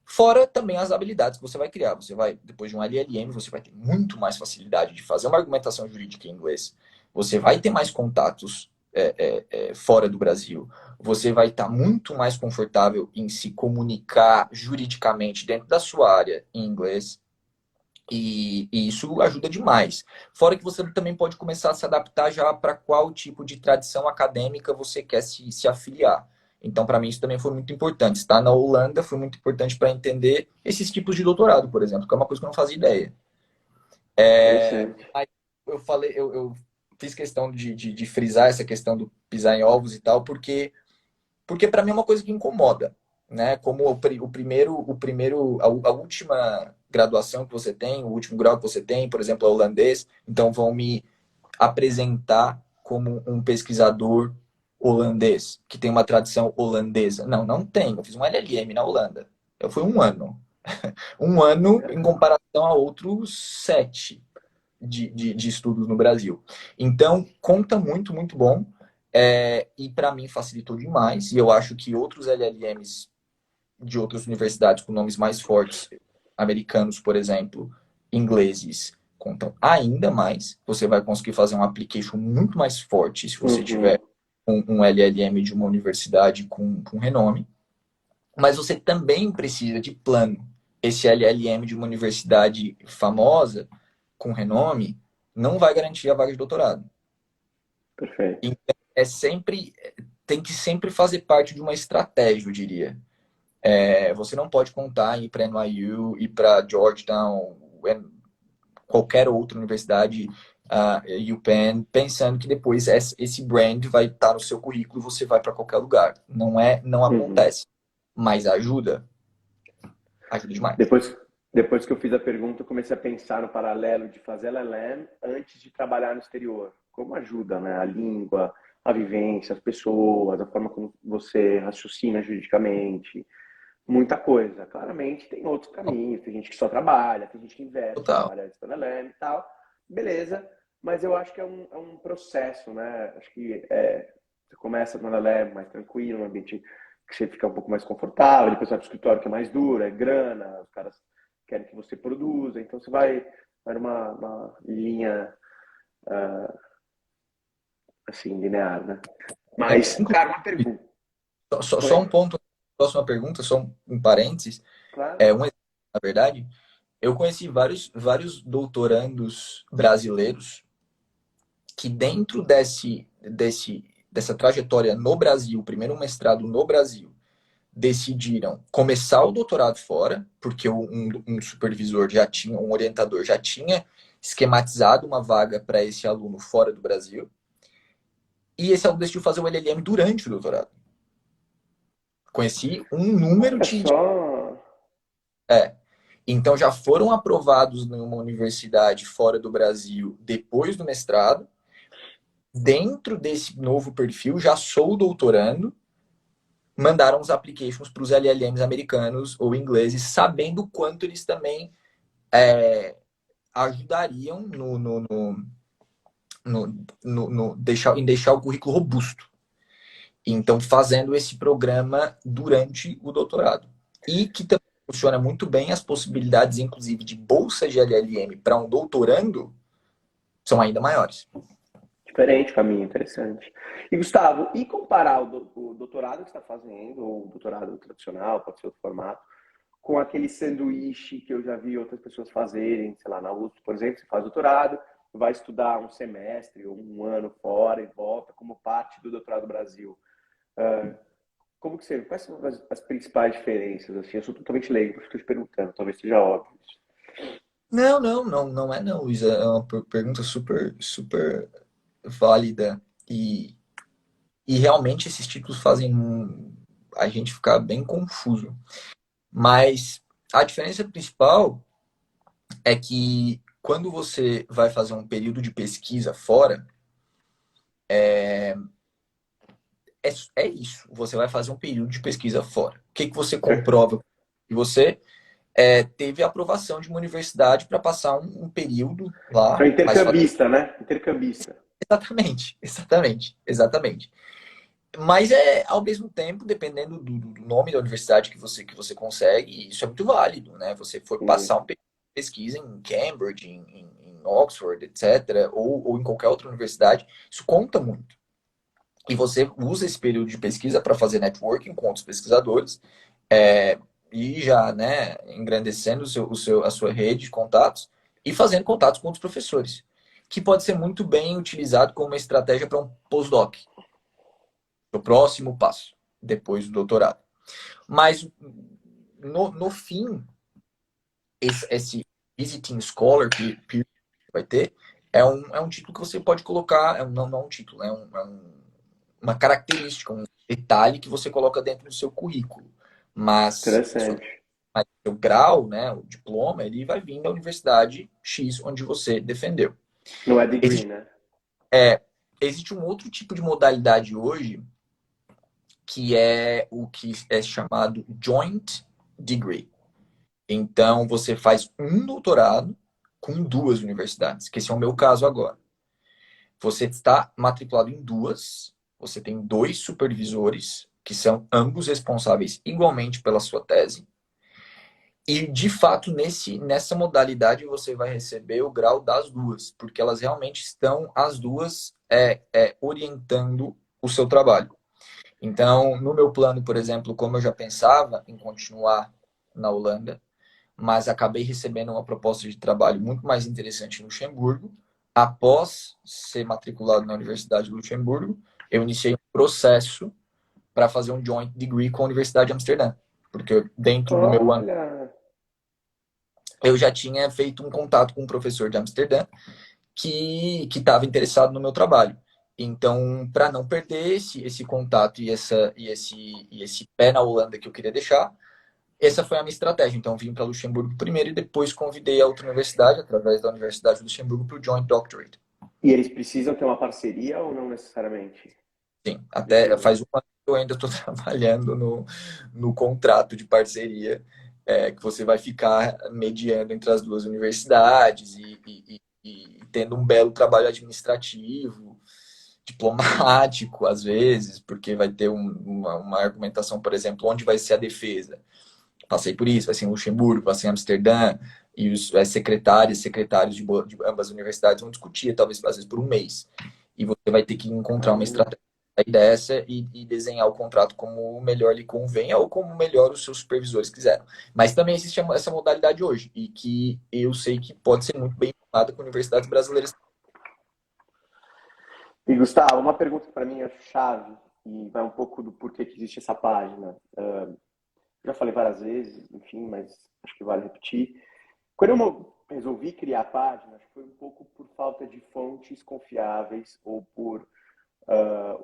Fora também as habilidades que você vai criar. Você vai, depois de um LLM, você vai ter muito mais facilidade de fazer uma argumentação jurídica em inglês. Você vai ter mais contatos fora do Brasil. Você vai estar muito mais confortável em se comunicar juridicamente dentro da sua área em inglês. E isso ajuda demais. Fora que você também pode começar a se adaptar já para qual tipo de tradição acadêmica você quer se afiliar. Então, para mim, isso também foi muito importante. Estar na Holanda foi muito importante para entender esses tipos de doutorado, por exemplo, que é uma coisa que eu não fazia ideia. Interessante. Aí eu fiz questão de frisar essa questão do pisar em ovos e tal, porque para mim é uma coisa que incomoda, né? Como a última graduação que você tem, o último grau que você tem, por exemplo, é holandês, então vão me apresentar como um pesquisador holandês, que tem uma tradição holandesa. Não, não tem. Eu fiz um LLM na Holanda. Eu fui um ano. Um ano em comparação a outros 7 de estudos no Brasil. Então, conta muito, muito bom. E para mim facilitou demais. E eu acho que outros LLMs de outras universidades com nomes mais fortes, americanos, por exemplo, ingleses, contam ainda mais. Você vai conseguir fazer um application muito mais forte se você tiver Uhum. um LLM de uma universidade com renome. Mas você também precisa de plano. Esse LLM de uma universidade famosa, com renome, não vai garantir a vaga de doutorado. Perfeito. Então, tem que sempre fazer parte de uma estratégia, eu diria. Você não pode contar em ir para NYU, ir para Georgetown, qualquer outra universidade, UPenn, pensando que depois esse brand vai estar no seu currículo e você vai para qualquer lugar. Não Uhum. acontece. Mas ajuda demais. Depois que eu fiz a pergunta, eu comecei a pensar no paralelo de fazer LLM antes de trabalhar no exterior. Como ajuda, né? A língua, a vivência, as pessoas, a forma como você raciocina juridicamente, muita coisa. Claramente tem outros caminhos, tem gente que só trabalha, tem gente que investe, Total. trabalha estando LLM e tal. Beleza, mas eu acho que é um processo, né? Acho que você começa no LLM mais tranquilo, um ambiente que você fica um pouco mais confortável, depois vai para o escritório que é mais duro, é grana, os caras querem que você produza, então você vai numa linha assim, linear, né? Mas, Inclusive, cara, uma pergunta. só Oi? um ponto, próxima pergunta, só um parênteses. Claro. Um exemplo, na verdade. Eu conheci vários doutorandos brasileiros que dentro dessa trajetória no Brasil, primeiro mestrado no Brasil, decidiram começar o doutorado fora, porque um supervisor já tinha, um orientador já tinha esquematizado uma vaga para esse aluno fora do Brasil, e esse aluno decidiu fazer o LLM durante o doutorado. Conheci um número Olha de. só. Então já foram aprovados em uma universidade fora do Brasil depois do mestrado. Dentro desse novo perfil, já sou doutorando, mandaram os applications para os LLMs americanos ou ingleses, sabendo o quanto eles também ajudariam em deixar o currículo robusto. Então, fazendo esse programa durante o doutorado. E que também funciona muito bem as possibilidades, inclusive, de bolsa de LLM para um doutorando são ainda maiores. Diferente caminho, interessante. E Gustavo, e comparar o doutorado que você está fazendo, ou o doutorado tradicional, pode ser outro formato, com aquele sanduíche que eu já vi outras pessoas fazerem, sei lá, na USP, por exemplo, você faz doutorado, vai estudar um semestre ou um ano fora e volta como parte do doutorado Brasil. Como que você, quais são as principais diferenças? Assim, eu sou totalmente leigo, por isso que eu estou te perguntando, talvez seja óbvio. Não é não, Luísa. É uma pergunta super válida e realmente esses títulos fazem a gente ficar bem confuso. Mas a diferença principal é que quando você vai fazer um período de pesquisa fora, é isso. Você vai fazer um período de pesquisa fora. O que você comprova? Que você teve a aprovação de uma universidade para passar um período É um lá, mas intercambista, né? Intercambista. exatamente. Mas ao mesmo tempo, dependendo do nome da universidade que você consegue, isso é muito válido, né? Você for Sim. passar um período de pesquisa em Cambridge, em Oxford, etc., ou em qualquer outra universidade, isso conta muito. E você usa esse período de pesquisa para fazer networking com outros pesquisadores, e já, né, engrandecendo a sua rede de contatos e fazendo contatos com outros professores, que pode ser muito bem utilizado como uma estratégia para um postdoc, o próximo passo, depois do doutorado. Mas, no fim, esse Visiting Scholar que vai ter é um título que você pode colocar, não é um título, uma característica, um detalhe que você coloca dentro do seu currículo. Mas Interessante. o grau, né, o diploma, ele vai vir da universidade X onde você defendeu. Não é Esse, degree, né? existe um outro tipo de modalidade hoje, que é o que é chamado Joint Degree. Então, você faz um doutorado com duas universidades, que esse é o meu caso agora. Você está matriculado em duas, você tem dois supervisores, que são ambos responsáveis igualmente pela sua tese. E, de fato, nessa modalidade, você vai receber o grau das duas, porque elas realmente estão, as duas, orientando o seu trabalho. Então, no meu plano, por exemplo, como eu já pensava em continuar na Holanda, mas acabei recebendo uma proposta de trabalho muito mais interessante em Luxemburgo. Após ser matriculado na Universidade de Luxemburgo, eu iniciei um processo para fazer um joint degree com a Universidade de Amsterdã, porque dentro do meu ano Olha, eu já tinha feito um contato com um professor de Amsterdã que estava interessado no meu trabalho. Então, para não perder esse contato e esse pé na Holanda que eu queria deixar, essa foi a minha estratégia. Então, vim para Luxemburgo primeiro e depois convidei a outra universidade, através da Universidade de Luxemburgo, para o Joint Doctorate. e eles precisam ter uma parceria ou não necessariamente? Sim, até Depende. faz um ano que eu ainda estou trabalhando no contrato de parceria, que você vai ficar mediando entre as duas universidades e tendo um belo trabalho administrativo, diplomático, às vezes, porque vai ter uma argumentação, por exemplo, onde vai ser a defesa. Passei por isso, vai ser em Luxemburgo, vai ser em Amsterdã, e os secretários de ambas as universidades vão discutir, talvez às vezes por um mês. E você vai ter que encontrar uma Caramba. estratégia dessa e desenhar o contrato como melhor lhe convenha ou como melhor os seus supervisores quiseram. Mas também existe essa modalidade hoje, e que eu sei que pode ser muito bem usada com universidades brasileiras. E Gustavo, uma pergunta que para mim é chave e vai um pouco do porquê que existe essa página. Já falei várias vezes, enfim, mas acho que vale repetir. Quando eu resolvi criar a página, acho que foi um pouco por falta de fontes confiáveis ou por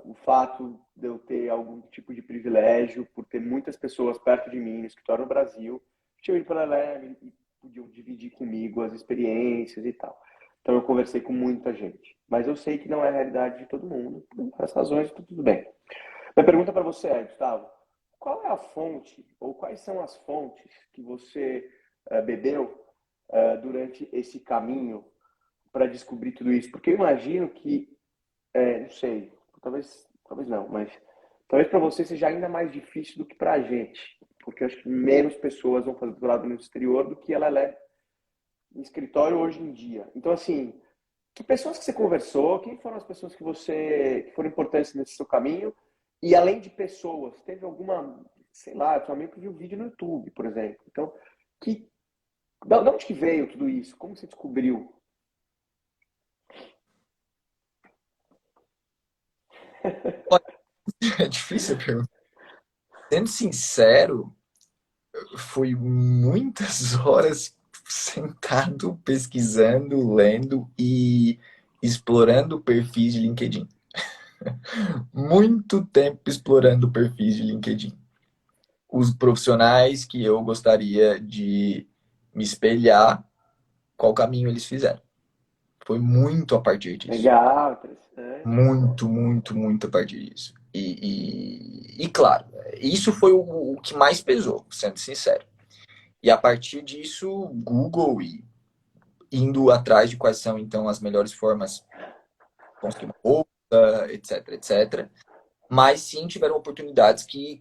o fato de eu ter algum tipo de privilégio, por ter muitas pessoas perto de mim no escritório no Brasil, que tinham ido para a LEM e podiam dividir comigo as experiências e tal. Então eu conversei com muita gente. Mas eu sei que não é a realidade de todo mundo, por várias razões, tudo bem. Minha pergunta para você é, Gustavo, qual é a fonte, ou quais são as fontes que você bebeu durante esse caminho para descobrir tudo isso? Porque eu imagino que, não sei, talvez não, mas talvez para você seja ainda mais difícil do que para a gente, porque eu acho que menos pessoas vão fazer doutorado no exterior do que ela é em escritório hoje em dia. Então, assim, que pessoas que você conversou, quem foram as pessoas que foram importantes nesse seu caminho? E além de pessoas, teve alguma, sei lá, teu amigo que viu vídeo no YouTube, por exemplo. Então, que, de onde que veio tudo isso? Como você descobriu? Olha, é difícil a pergunta. Sendo sincero, foi muitas horas sentado, pesquisando, lendo e explorando perfis de LinkedIn. Muito tempo explorando perfis de LinkedIn. Os profissionais que eu gostaria de me espelhar, qual caminho eles fizeram. Foi muito a partir disso. Legal, interessante. Muito, muito, muito a partir disso. E claro, isso foi o que mais pesou, sendo sincero. E a partir disso, Google e indo atrás de quais são, então, as melhores formas de conseguir uma bolsa, etc, etc. Mas sim tiveram oportunidades que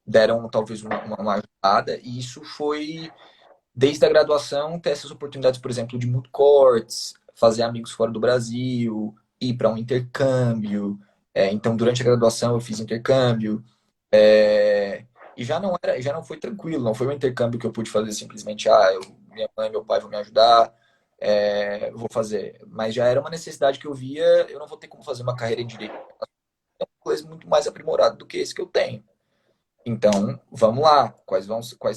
deram talvez uma ajudada, e isso foi desde a graduação ter essas oportunidades, por exemplo, de moot courts, fazer amigos fora do Brasil, ir para um intercâmbio. Então, durante a graduação eu fiz intercâmbio. E já não foi tranquilo, não foi um intercâmbio que eu pude fazer simplesmente, minha mãe e meu pai vão me ajudar, vou fazer. Mas já era uma necessidade que eu via, eu não vou ter como fazer uma carreira em direito, é uma coisa muito mais aprimorada do que esse que eu tenho. Então, vamos lá. Quais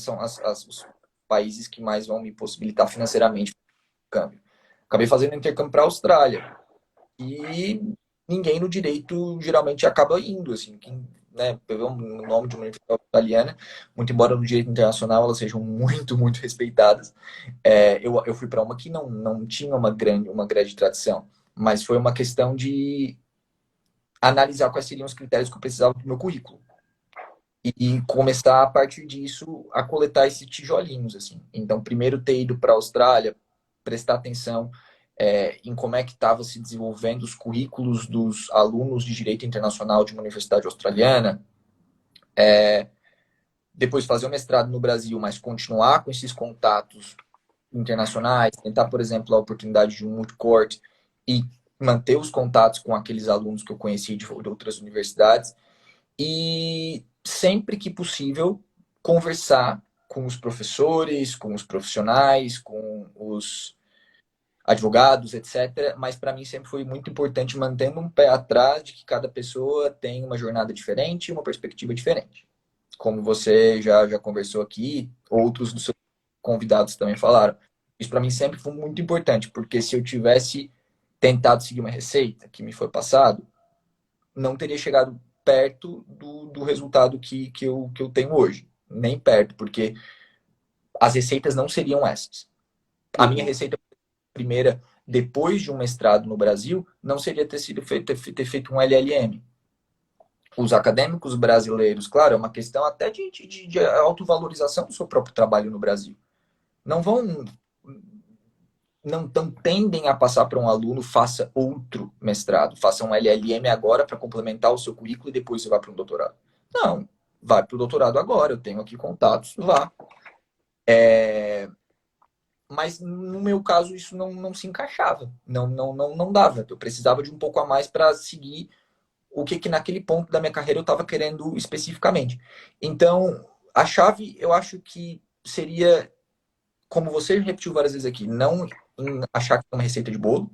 são os países que mais vão me possibilitar financeiramente o câmbio? Acabei fazendo intercâmbio para a Austrália. E ninguém no direito geralmente acaba indo, assim. Quem, né, pegou o nome de uma universidade australiana, muito embora no direito internacional elas sejam muito, muito respeitadas. Eu fui para uma que não tinha uma grande tradição. mas foi uma questão de analisar quais seriam os critérios que eu precisava para o meu currículo. E começar, a partir disso, a coletar esses tijolinhos, assim. Então, primeiro ter ido para a Austrália, prestar atenção em como é que estava se desenvolvendo os currículos dos alunos de Direito Internacional de uma universidade australiana, depois fazer o mestrado no Brasil, mas continuar com esses contatos internacionais, tentar, por exemplo, a oportunidade de um multi-court e manter os contatos com aqueles alunos que eu conheci de outras universidades e, sempre que possível, conversar com os professores, com os profissionais, com os advogados, etc. Mas para mim sempre foi muito importante mantendo um pé atrás de que cada pessoa tem uma jornada diferente e uma perspectiva diferente. Como você já conversou aqui, outros dos seus convidados também falaram. Isso para mim sempre foi muito importante, porque se eu tivesse tentado seguir uma receita que me foi passado, não teria chegado perto do resultado que eu tenho hoje. Nem perto, porque as receitas não seriam essas. A minha receita primeira, depois de um mestrado no Brasil, não seria ter feito um LLM. Os acadêmicos brasileiros, claro, é uma questão até de autovalorização do seu próprio trabalho no Brasil. Não tendem a passar para um aluno, faça outro mestrado, faça um LLM agora para complementar o seu currículo e depois você vai para um doutorado. Não, vai para o doutorado agora, eu tenho aqui contatos, vá. Mas no meu caso isso não se encaixava, não dava. Eu precisava de um pouco a mais para seguir o que naquele ponto da minha carreira eu estava querendo especificamente. Então, a chave, eu acho que seria, como você repetiu várias vezes aqui, não achar que é uma receita de bolo,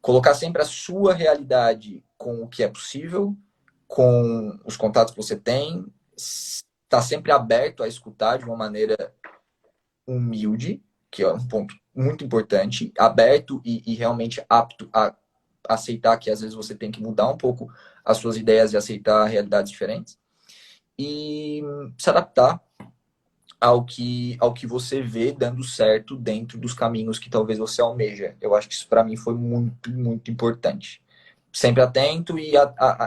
colocar sempre a sua realidade com o que é possível, com os contatos que você tem, estar sempre aberto a escutar de uma maneira humilde, que é um ponto muito importante, aberto e realmente apto a aceitar que às vezes você tem que mudar um pouco as suas ideias e aceitar realidades diferentes, e se adaptar ao que você vê dando certo dentro dos caminhos que talvez você almeja. Eu acho que isso para mim foi muito, muito importante. Sempre atento e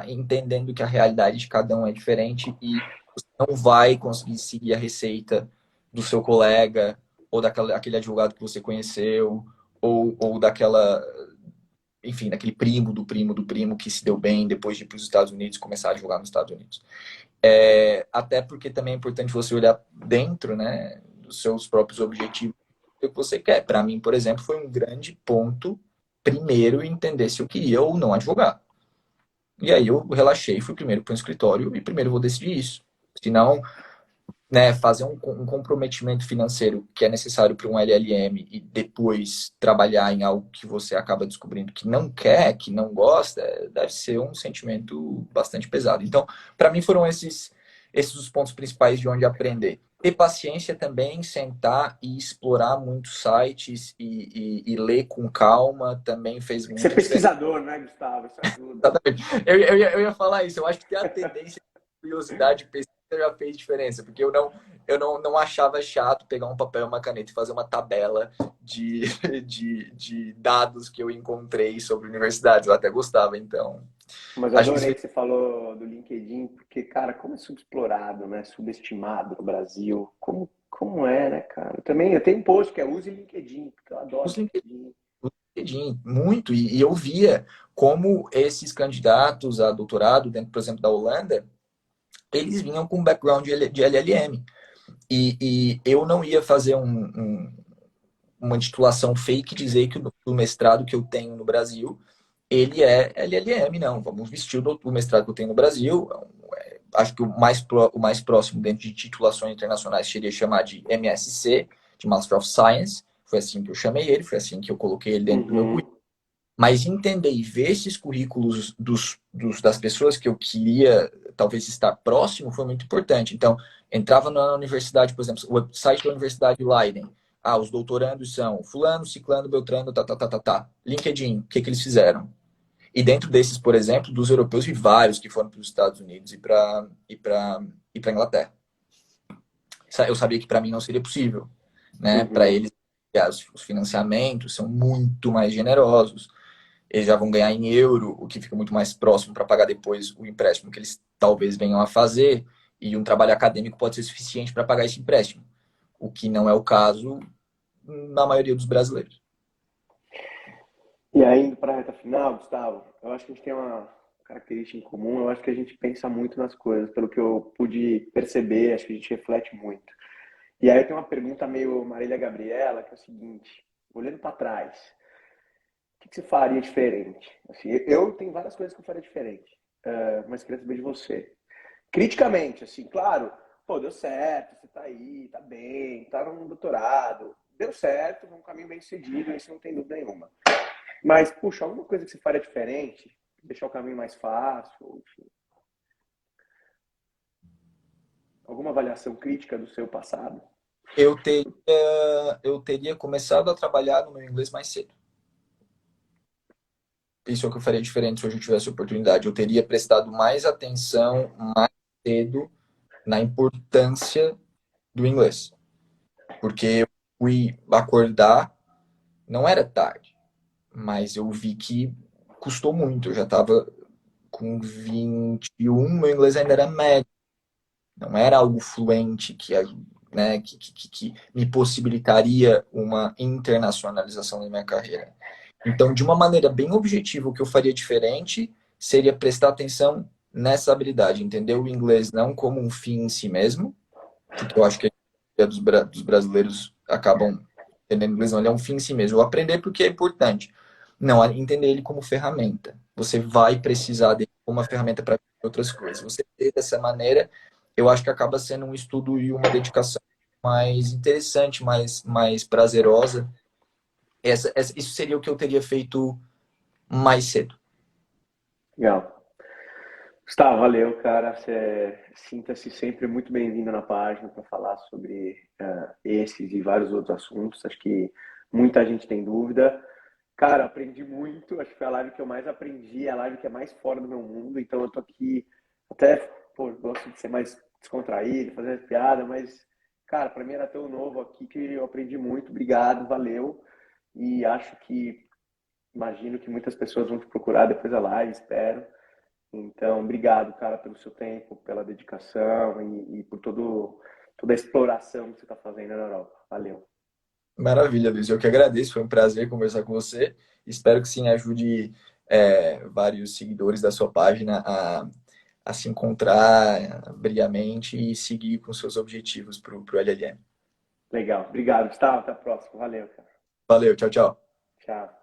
entendendo que a realidade de cada um é diferente e você não vai conseguir seguir a receita do seu colega ou daquele advogado que você conheceu ou daquela, enfim, daquele primo do primo do primo que se deu bem depois de ir para os Estados Unidos e começar a advogar nos Estados Unidos. Até porque também é importante você olhar dentro, né, dos seus próprios objetivos, o que você quer. Para mim, por exemplo, foi um grande ponto, primeiro, entender se eu queria ou não advogar. E aí eu relaxei, fui primeiro para o escritório e primeiro vou decidir isso. Senão, né, fazer um comprometimento financeiro que é necessário para um LLM e depois trabalhar em algo que você acaba descobrindo que não quer, que não gosta, deve ser um sentimento bastante pesado. Então, para mim foram esses os pontos principais de onde aprender. Ter paciência também, sentar e explorar muitos sites e ler com calma também fez muita diferença. Ser pesquisador, né, Gustavo? Isso ajuda. Eu ia falar isso. Eu acho que ter a tendência, curiosidade, pesquisa já fez diferença, porque eu não achava chato pegar um papel e uma caneta e fazer uma tabela de dados que eu encontrei sobre universidades. Eu até gostava, então. Mas eu adorei que você falou do LinkedIn, porque, cara, como é subexplorado, né? Subestimado no Brasil. Como é, né, cara? Eu tenho um post que é Use LinkedIn, porque eu adoro LinkedIn, muito. E eu via como esses candidatos a doutorado, dentro, por exemplo, da Holanda, eles vinham com background de LLM. E eu não ia fazer uma titulação fake dizer que o mestrado que eu tenho no Brasil, ele é LLM, não. Vamos vestir o mestrado que eu tenho no Brasil. Acho que o mais próximo dentro de titulações internacionais seria chamar de MSc, de Master of Science. Foi assim que eu chamei ele, foi assim que eu coloquei ele dentro do meu currículo. Mas entender e ver esses currículos das pessoas que eu queria talvez estar próximo foi muito importante. Então, entrava na universidade, por exemplo, o site da Universidade Leiden. Os doutorandos são fulano, ciclano, beltrano, tá. LinkedIn, o que eles fizeram? E dentro desses, por exemplo, dos europeus, vi vários que foram para os Estados Unidos e para Inglaterra. Eu sabia que para mim não seria possível, né? Para eles, os financiamentos são muito mais generosos. eles já vão ganhar em euro, o que fica muito mais próximo para pagar depois o empréstimo que eles talvez venham a fazer, e um trabalho acadêmico pode ser suficiente para pagar esse empréstimo, o que não é o caso na maioria dos brasileiros. E aí, indo para a reta final, Gustavo, eu acho que a gente tem uma característica em comum, eu acho que a gente pensa muito nas coisas, pelo que eu pude perceber, acho que a gente reflete muito. E aí eu tenho uma pergunta meio Marília Gabriela, que é o seguinte, olhando para trás, o que você faria diferente? Assim, eu tenho várias coisas que eu faria diferente, mas queria saber de você. Criticamente, assim, claro, pô, deu certo, você tá aí, tá bem, tá num doutorado, deu certo, um caminho bem sucedido, isso não tem dúvida nenhuma. Mas, puxa, alguma coisa que você faria diferente? Deixar o caminho mais fácil, enfim. Alguma avaliação crítica do seu passado? Eu teria, eu teria começado a trabalhar no meu inglês mais cedo. Isso é o que eu faria diferente se hoje eu tivesse oportunidade. Eu teria prestado mais atenção mais cedo na importância do inglês. Porque eu fui acordar, não era tarde, mas eu vi que custou muito. Eu já estava com 21, meu inglês ainda era médio, não era algo fluente né, que me possibilitaria uma internacionalização da minha carreira. Então, de uma maneira bem objetiva, o que eu faria diferente seria prestar atenção nessa habilidade, entender o inglês não como um fim em si mesmo, porque eu acho que a maioria dos brasileiros acabam entendendo inglês, não, ele é um fim em si mesmo. Eu aprender porque é importante. Não, entender ele como ferramenta. Você vai precisar dele como uma ferramenta para outras coisas. Você ter dessa maneira, eu acho que acaba sendo um estudo e uma dedicação mais interessante, mais prazerosa. Isso seria o que eu teria feito mais cedo. Legal. Gustavo, valeu, cara. Sinta-se sempre muito bem-vindo na página para falar sobre esses e vários outros assuntos. Acho que muita gente tem dúvida. Cara, aprendi muito. Acho que foi a live que eu mais aprendi, a live que é mais fora do meu mundo. Então eu tô aqui, até, pô, gosto de ser mais descontraído, fazer piada, mas, cara, para mim era tão novo aqui que eu aprendi muito. Obrigado, valeu. E acho que, imagino que muitas pessoas vão te procurar depois da live, espero. Então, obrigado, cara, pelo seu tempo, pela dedicação e por toda a exploração que você está fazendo na Europa. Valeu. Maravilha, Luiz. Eu que agradeço. Foi um prazer conversar com você. Espero que sim ajude vários seguidores da sua página a se encontrar briamente e seguir com seus objetivos para o LLM. Legal. Obrigado, Gustavo. Até a próxima. Valeu, cara. Valeu, tchau, tchau. Tchau.